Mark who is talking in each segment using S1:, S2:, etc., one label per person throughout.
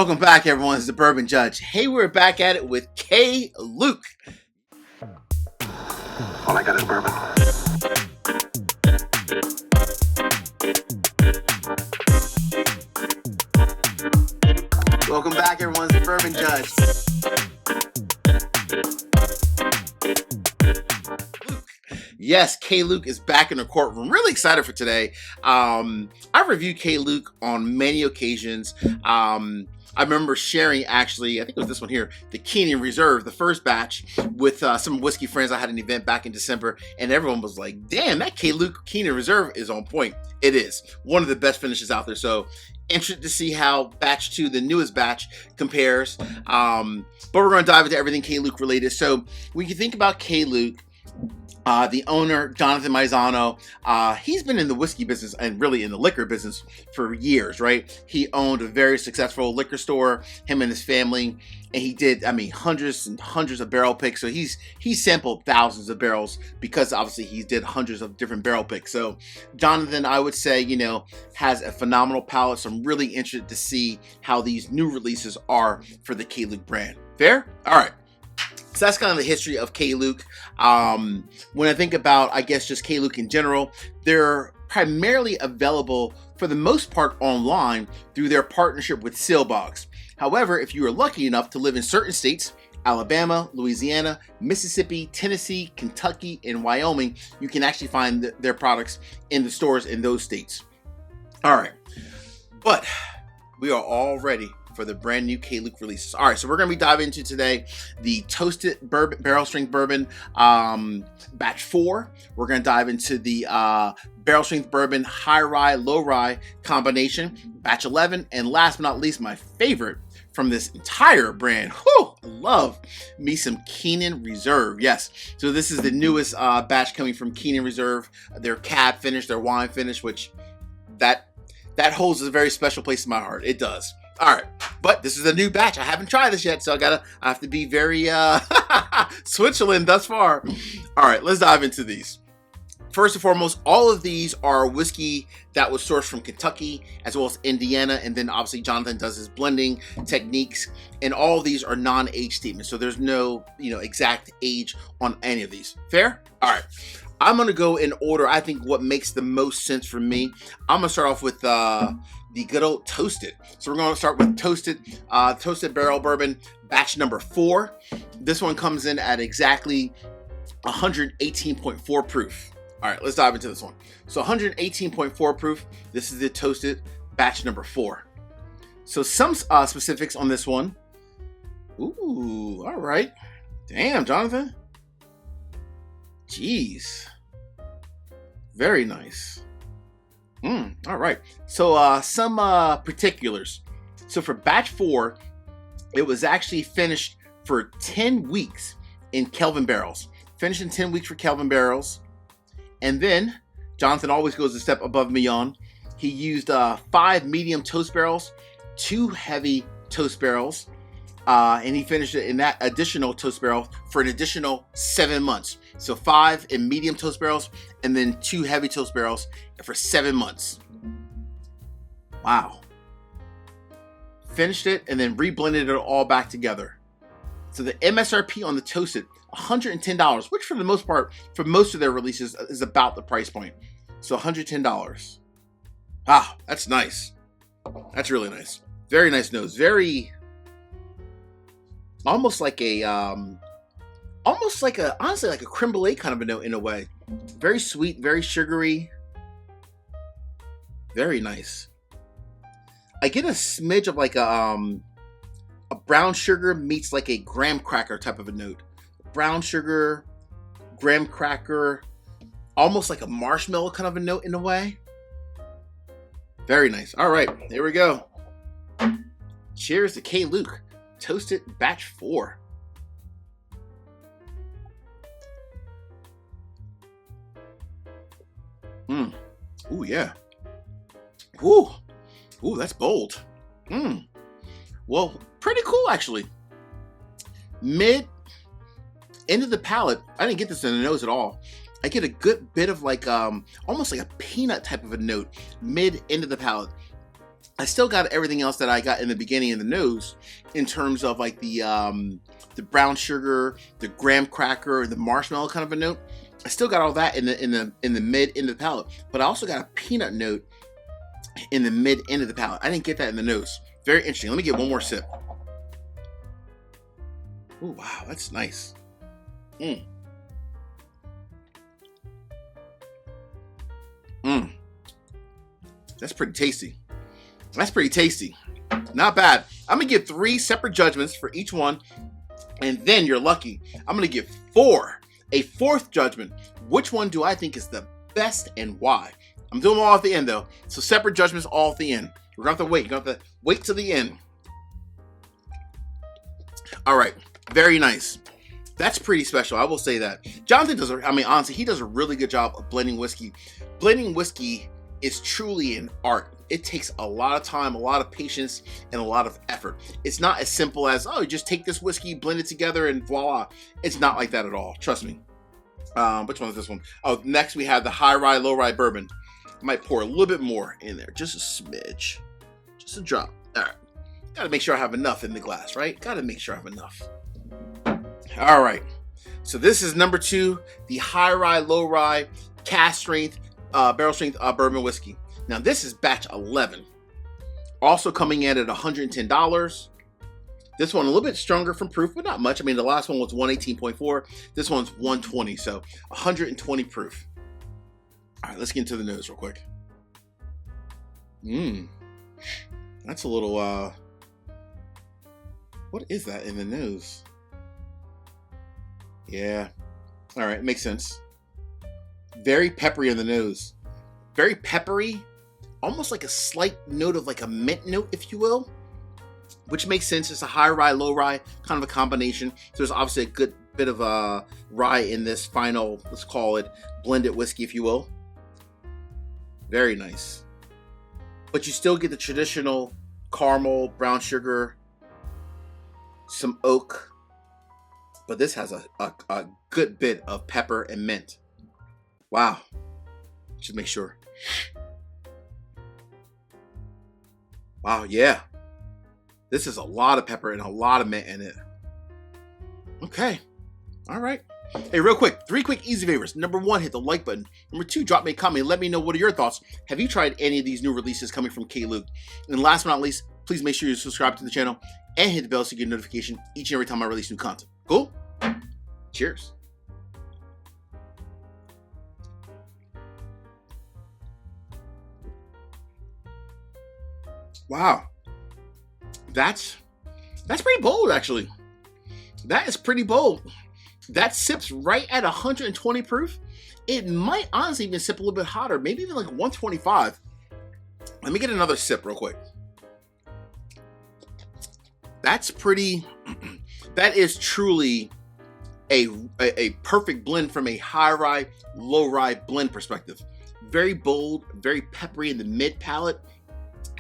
S1: Welcome back, everyone. It's the Bourbon Judge. Hey, we're back at it with K. Luke.
S2: All I got is bourbon.
S1: Welcome back, everyone. It's the Bourbon Judge. Luke. Yes, K. Luke is back in the courtroom. Really excited for today. I've reviewed K. Luke on many occasions. I remember sharing, actually, I think it was this one here, the Kenan Reserve, the first batch, with some whiskey friends. I had an event back in December, and everyone was like, damn, that K. Luke Kenan Reserve is on point. It is. One of the best finishes out there. So, interested to see how batch 2, the newest batch, compares. But we're going to dive into everything K. Luke related. So, when you think about K. Luke, the owner, Jonathan Maizano, he's been in the whiskey business and really in the liquor business for years, right? He owned a very successful liquor store, him and his family, and he did, hundreds and hundreds of barrel picks. So he sampled thousands of barrels because obviously he did hundreds of different barrel picks. So Jonathan, I would say, has a phenomenal palate. So I'm really interested to see how these new releases are for the K. Luke brand. Fair? All right. So that's kind of the history of K. Luke. When I think about, I guess, just K. Luke in general, they're primarily available for the most part online through their partnership with Sealbox. However, if you are lucky enough to live in certain states, Alabama, Louisiana, Mississippi, Tennessee, Kentucky, and Wyoming, you can actually find their products in the stores in those states. All right, but we are all ready for the brand new K. Luke releases. All right, so we're going to be diving into today the Toasted Bourbon, Barrel Strength Bourbon Batch 4. We're going to dive into the Barrel Strength Bourbon High-Rye, Low-Rye combination, Batch 11. And last but not least, my favorite from this entire brand, I love me some Kenan Reserve. Yes, so this is the newest batch coming from Kenan Reserve. Their cab finish, their wine finish, which that holds a very special place in my heart. It does. All right, but this is a new batch. I haven't tried this yet, so I have to be very Switzerland thus far. All right, let's dive into these. First and foremost, all of these are whiskey that was sourced from Kentucky as well as Indiana, and then obviously Jonathan does his blending techniques, and all of these are non-age statements, so there's no exact age on any of these. Fair? All right. I'm gonna go in order. I think what makes the most sense for me. I'm gonna start off with the good old Toasted. So we're gonna start with Toasted Barrel Bourbon, batch number 4. This one comes in at exactly 118.4 proof. All right, let's dive into this one. So 118.4 proof. This is the Toasted batch number 4. So some specifics on this one. Ooh, all right. Damn, Jonathan. Jeez. Very nice. All right. So some particulars. So for batch 4, it was actually finished for 10 weeks in Kelvin barrels. Finished in 10 weeks for Kelvin barrels. And then Jonathan always goes a step above me on. He used 5 medium toast barrels, 2 heavy toast barrels, and he finished it in that additional toast barrel for an additional 7 months. So 5 in medium toast barrels and then 2 heavy toast barrels for 7 months. Wow. Finished it and then reblended it all back together. So the MSRP on the Toasted, $110, which for the most part, for most of their releases, is about the price point. So $110. Ah, that's nice. That's really nice. Very nice nose. Very, almost like a, honestly, like a creme brulee kind of a note in a way. Very sweet, very sugary. Very nice. I get a smidge of like a brown sugar meets like a graham cracker type of a note. Brown sugar, graham cracker, almost like a marshmallow kind of a note in a way. Very nice. All right, here we go. Cheers to K. Luke. Toasted batch 4. Ooh, yeah. Ooh, that's bold. Well, pretty cool actually. Mid, end of the palate. I didn't get this in the nose at all. I get a good bit of like almost like a peanut type of a note mid end of the palate. I still got everything else that I got in the beginning in the nose, in terms of like the brown sugar, the graham cracker, the marshmallow kind of a note. I still got all that in the mid end of the palate, but I also got a peanut note in the mid end of the palate. I didn't get that in the nose. Very interesting. Let me get one more sip. Oh wow, that's nice. That's pretty tasty. That's pretty tasty. Not bad. I'm gonna give 3 separate judgments for each one, and then you're lucky, I'm gonna give 4. A 4th judgment. Which one do I think is the best and why? I'm doing them all at the end though, so separate judgments all at the end. We're gonna have to wait. You're gonna have to wait till the end. All right, very nice. That's pretty special, I will say that. Jonathan does, honestly, he does a really good job of blending whiskey. Blending whiskey is truly an art. It takes a lot of time, a lot of patience, and a lot of effort. It's not as simple as, oh, you just take this whiskey, blend it together, and voila. It's not like that at all, trust me. Which one is this one? Oh, next we have the High-Rye, Low-Rye Bourbon. I might pour a little bit more in there, just a smidge. Just a drop. All right. Gotta make sure I have enough in the glass, right? Gotta make sure I have enough. All right. So this is number 2, the High-Rye, Low-Rye, cask strength, barrel strength bourbon whiskey. Now this is batch 11. Also coming in at $110. This one a little bit stronger from proof, but not much. I mean, the last one was 118.4. This one's 120, so 120 proof. All right, let's get into the nose real quick. That's a little, what is that in the nose? Yeah. All right, makes sense. Very peppery in the nose. Very peppery, almost like a slight note of like a mint note, if you will, which makes sense. It's a high-rye, low-rye kind of a combination. So there's obviously a good bit of rye in this final, let's call it blended whiskey, if you will. Very nice. But you still get the traditional caramel, brown sugar, some oak, but this has a good bit of pepper and mint. Wow. Should make sure. Wow, yeah. This is a lot of pepper and a lot of mint in it. Okay. All right. Hey, real quick, 3 quick easy favors. Number 1, hit the like button. Number 2, drop me a comment. Let me know what are your thoughts. Have you tried any of these new releases coming from K-Luke? And last but not least, please make sure you subscribe to the channel and hit the bell so you get a notification each and every time I release new content. Cool? Cheers. Wow. That's pretty bold, actually. That is pretty bold. That sips right at 120 proof. It might honestly even sip a little bit hotter, maybe even like 125. Let me get another sip real quick. That's pretty, that is truly a perfect blend from a high-rye, low-rye blend perspective. Very bold, very peppery in the mid palate,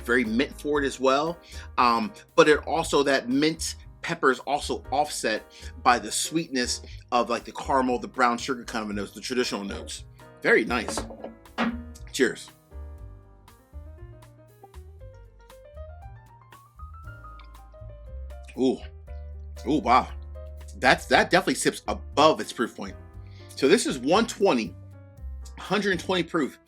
S1: very mint forward as well. But it also, that mint pepper is also offset by the sweetness of like the caramel, the brown sugar kind of a notes, the traditional notes. Very nice. Cheers. Ooh, wow. That definitely sips above its proof point. So this is 120, 120 proof.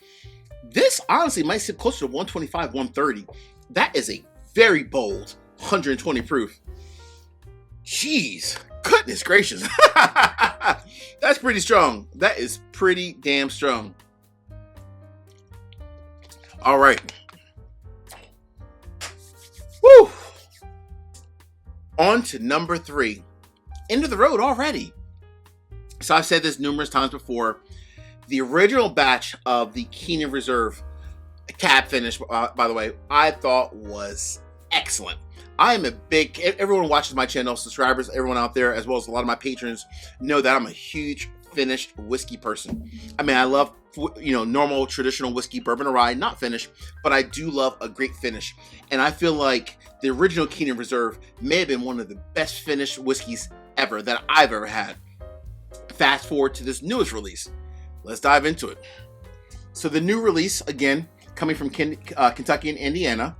S1: This honestly might sip closer to 125, 130. That is a very bold 120 proof. Jeez, goodness gracious. That's pretty strong. That is pretty damn strong. All right. Woo. On to number 3. End of the road already. So I've said this numerous times before. The original batch of the Kenan Reserve cab finish, by the way, I thought was excellent. I am a big, everyone watches my channel, subscribers, everyone out there, as well as a lot of my patrons, know that I'm a huge finished whiskey person. I mean, I love, normal traditional whiskey, bourbon or rye, not finished, but I do love a great finish. And I feel like the original Kenan Reserve may have been one of the best finished whiskeys ever that I've ever had. Fast forward to this newest release. Let's dive into it. So the new release, again, coming from Kentucky and Indiana,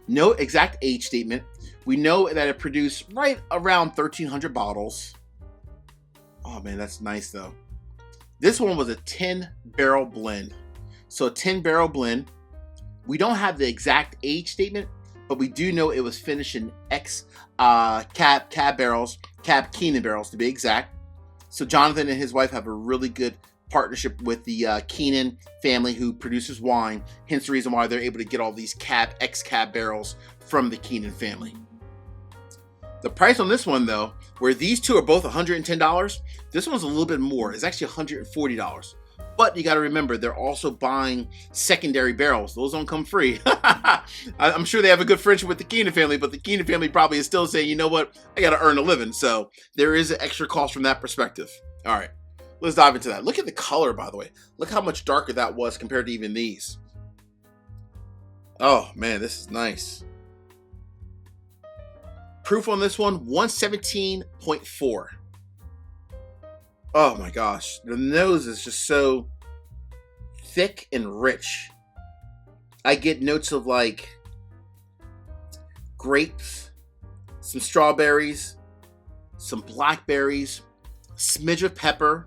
S1: No exact age statement. We know that it produced right around 1,300 bottles. Oh man, that's nice though. This one was a 10-barrel blend. So a 10-barrel blend. We don't have the exact age statement, but we do know it was finished in cab Kenan barrels to be exact. So Jonathan and his wife have a really good partnership with the Kenan family who produces wine. Hence the reason why they're able to get all these cab barrels from the Kenan family. The price on this one though, where these two are both $110, this one's a little bit more. It's actually $140. But you got to remember, they're also buying secondary barrels. Those don't come free. I'm sure they have a good friendship with the Kenan family, but the Kenan family probably is still saying, you know what, I got to earn a living. So there is an extra cost from that perspective. All right, let's dive into that. Look at the color, by the way. Look how much darker that was compared to even these. Oh, man, this is nice. Proof on this one, 117.4. Oh my gosh, the nose is just so thick and rich. I get notes of like grapes, some strawberries, some blackberries, a smidge of pepper.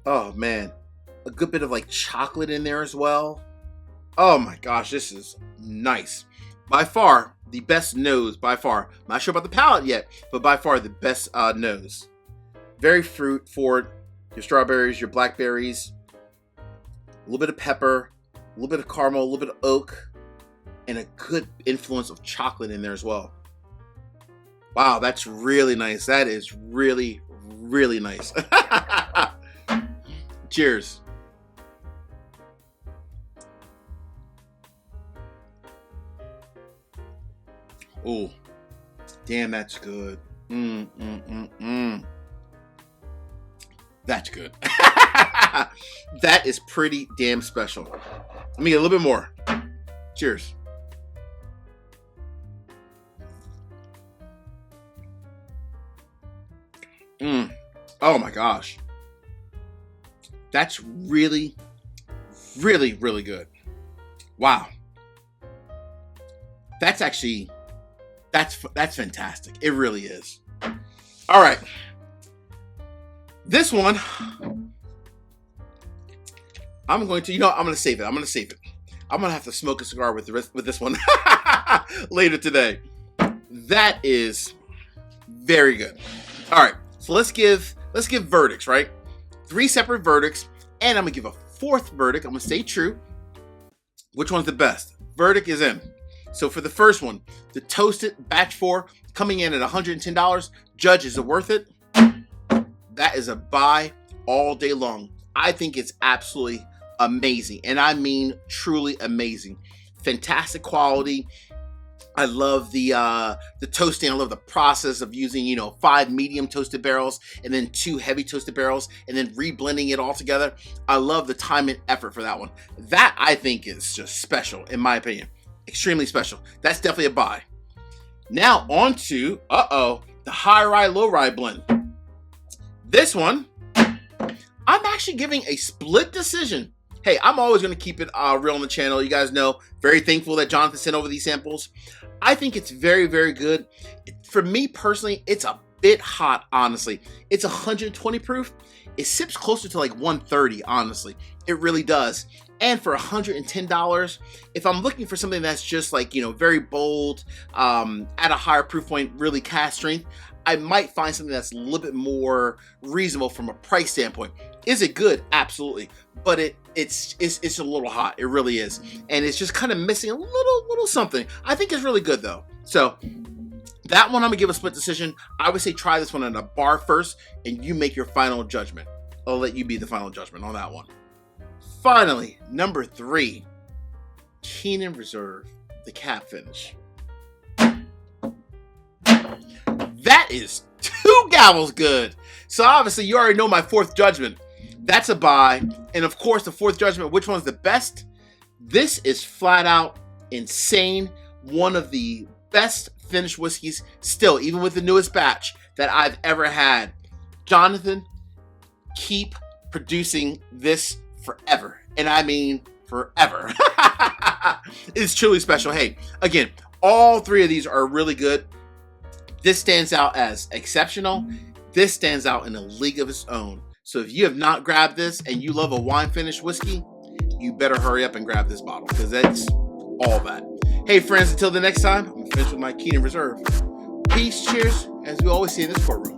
S1: Oh man, a good bit of like chocolate in there as well. Oh my gosh, this is nice. By far, the best nose, by far. I'm not sure about the palate yet, but by far the best nose. Very fruit forward. Your strawberries, your blackberries, a little bit of pepper, a little bit of caramel, a little bit of oak, and a good influence of chocolate in there as well. Wow, that's really nice. That is really, really nice. Cheers. Oh, damn, that's good. That's good. That is pretty damn special. Let me get a little bit more. Cheers. Oh my gosh. That's really, really, really good. Wow. That's actually, that's fantastic. It really is. All right. This one, I'm going to, I'm going to save it. I'm going to have to smoke a cigar with this one later today. That is very good. All right. So let's give verdicts, right? 3 separate verdicts, and I'm going to give a 4th verdict. I'm going to stay true. Which one's the best? Verdict is in. So for the first one, the Toasted Batch 4 coming in at $110. Judge, is it worth it? That is a buy all day long. I think it's absolutely amazing. And I mean truly amazing. Fantastic quality. I love the toasting. I love the process of using, 5 medium toasted barrels and then 2 heavy toasted barrels and then reblending it all together. I love the time and effort for that one. That I think is just special, in my opinion. Extremely special. That's definitely a buy. Now on to, the High-Rye Low-Rye blend. This one, I'm actually giving a split decision. Hey, I'm always going to keep it real on the channel. You guys know, very thankful that Jonathan sent over these samples. I think it's very, very good. For me personally, it's a bit hot, honestly. It's 120 proof. It sips closer to like 130, honestly. It really does. And for $110, if I'm looking for something that's just like, very bold, at a higher proof point, really cast strength, I might find something that's a little bit more reasonable from a price standpoint. Is it good? Absolutely. But it's a little hot. It really is. And it's just kind of missing a little something. I think it's really good though. So that one I'm gonna give a split decision. I would say try this one at a bar first and you make your final judgment. I'll let you be the final judgment on that one. Finally, number 3, Kenan Reserve, the cap finish. That is 2 gavels good. So obviously you already know my 4th judgment. That's a buy. And of course the 4th judgment, which one's the best? This is flat out insane. One of the best finished whiskeys still, even with the newest batch that I've ever had. Jonathan, keep producing this forever. And I mean forever. It's truly special. Hey, again, all three of these are really good. This stands out as exceptional. This stands out in a league of its own. So if you have not grabbed this and you love a wine finished whiskey, you better hurry up and grab this bottle, because that's all that. Hey friends, until the next time, I'm finished with my Kenan Reserve. Peace, cheers, as we always see in this courtroom.